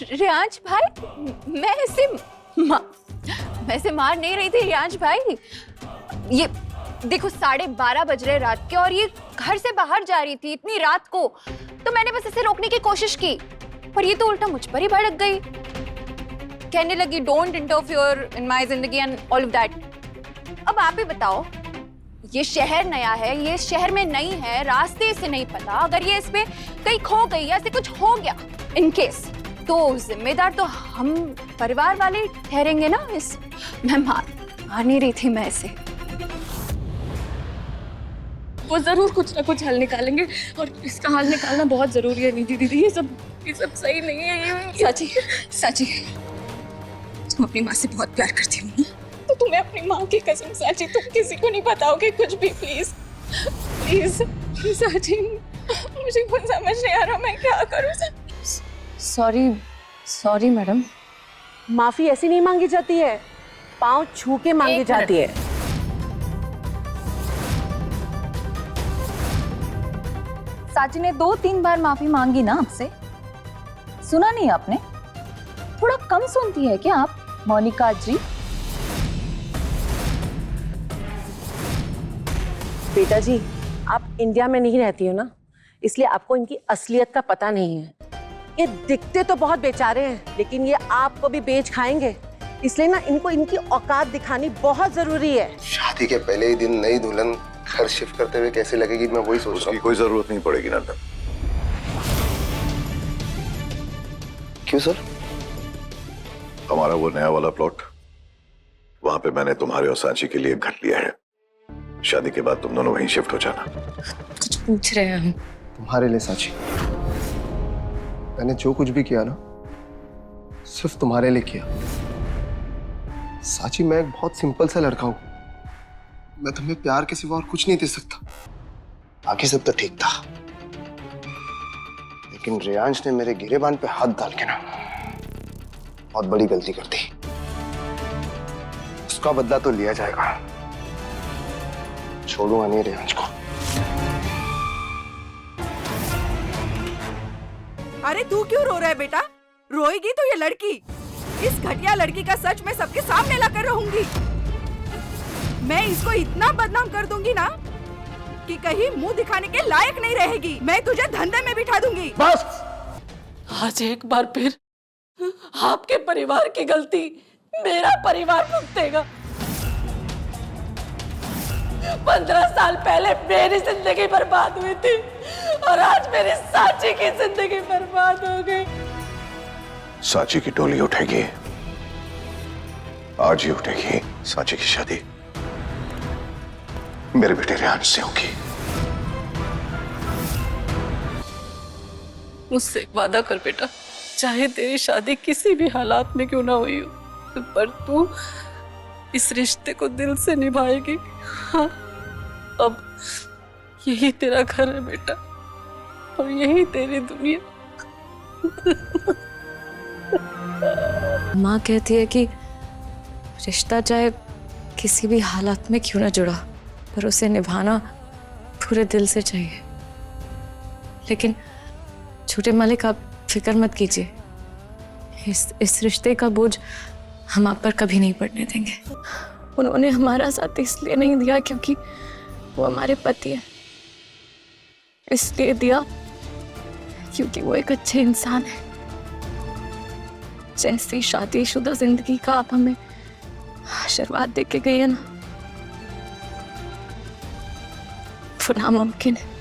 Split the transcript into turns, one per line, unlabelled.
रियांश भाई, मैं ऐसे मार नहीं रही थी रियांश भाई। ये देखो 12:30 बज रहे रात के और ये घर से बाहर जा रही थी इतनी रात को, तो मैंने बस इसे रोकने की कोशिश की, पर ये तो उल्टा मुझ पर ही भड़क गई। कहने लगी डोंट इंटरफियर इन माय जिंदगी एंड ऑल ऑफ दैट। अब आप ही बताओ, ये शहर नया है, ये शहर में नई है, रास्ते से नहीं पता, अगर ये इसमें कहीं खो गई या ऐसे कुछ हो गया इन केस, तो जिम्मेदार तो हम परिवार वाले ठहरेंगे ना। मैं मार नहीं रही थी मैं इसे।
वो जरूर कुछ ना कुछ हल निकालेंगे और इसका हल निकालना बहुत जरूरी है निधि दीदी। ये सब सही नहीं है। साची तुम अपनी माँ से बहुत प्यार करती हो ना, तो तुम्हें अपनी माँ की कसम साची तुम किसी को नहीं बताओगे कुछ भी। प्लीज प्लीज साची, मुझे कुछ समझ नहीं आ रहा मैं क्या करूँ।
Sorry madam.
माफी ऐसी नहीं मांगी जाती है, पाँव छू के मांगी जाती है।
साची ने 2-3 बार माफी मांगी ना आपसे, सुना नहीं आपने? थोड़ा कम सुनती है क्या आप मोनिका जी?
बेटा जी, आप इंडिया में नहीं रहती हो ना, इसलिए आपको इनकी असलियत का पता नहीं है। ये दिखते तो बहुत बेचारे हैं, लेकिन ये आपको भी बेच खाएंगे, इसलिए ना इनको इनकी औकात दिखानी बहुत जरूरी है।
शादी के पहले ही दिन नई दुल्हन घर शिफ्ट करते हुए कैसे लगेगी, मैं वही सोच रहा हूँ।
कोई जरूरत नहीं पड़ेगी नंदन।
क्यों सर?
हमारा वो नया वाला प्लॉट, वहां पे मैंने तुम्हारे और सांची के लिए घर लिया है। शादी के बाद तुम दोनों वहीं शिफ्ट हो जाना।
कुछ पूछ रहे हैं हम
तुम्हारे लिए साची, मैंने जो कुछ भी किया ना सिर्फ तुम्हारे लिए किया। साची, मैं एक बहुत सिंपल सा लड़का हूं, मैं तुम्हें प्यार के सिवा और कुछ नहीं दे सकता। बाकी सब तो ठीक था, लेकिन रियांश ने मेरे गिरेबान पे हाथ डाल के ना बहुत बड़ी गलती कर दी। उसका बदला तो लिया जाएगा, छोड़ूंगा नहीं रियांश को।
अरे तू क्यों रो रहा है बेटा? रोएगी तो ये लड़की, इस घटिया लड़की का सच मैं सबके सामने लाकर रहूंगी। मैं इसको इतना बदनाम कर दूंगी ना कि कहीं मुंह दिखाने के लायक नहीं रहेगी। मैं तुझे धंधे में बिठा दूंगी।
बस! आज एक बार फिर आपके परिवार की गलती मेरा परिवार भुगतेगा। 15 साल पहले मेरी जिंदगी बर्बाद हुई थी और आज मेरी साची की जिंदगी बर्बाद हो गई।
सांची की टोली उठेगी, आज ही उठेगी। सांची की शादी मेरे बेटे रियांश से होगी।
मुझसे एक वादा कर बेटा, चाहे तेरी शादी किसी भी हालात में क्यों ना हुई हो, पर तू इस रिश्ते को दिल से निभाएगी। हाँ, अब यही तेरा घर है बेटा, और यही तेरी दुनिया।
माँ कहती है कि रिश्ता चाहे किसी भी हालात में क्यों ना जुड़ा, पर उसे निभाना पूरे दिल से चाहिए। लेकिन छोटे मालिक, आप फिक्र मत कीजिए, इस रिश्ते का बोझ हम आप पर कभी नहीं पड़ने देंगे। उन्होंने हमारा साथ इसलिए नहीं दिया क्योंकि वो हमारे पति है, इसलिए दिया क्योंकि वो एक अच्छे इंसान है। जैसी शादीशुदा जिंदगी का आप हमें आशीर्वाद दे के गई है ना, वो नामुमकिन है।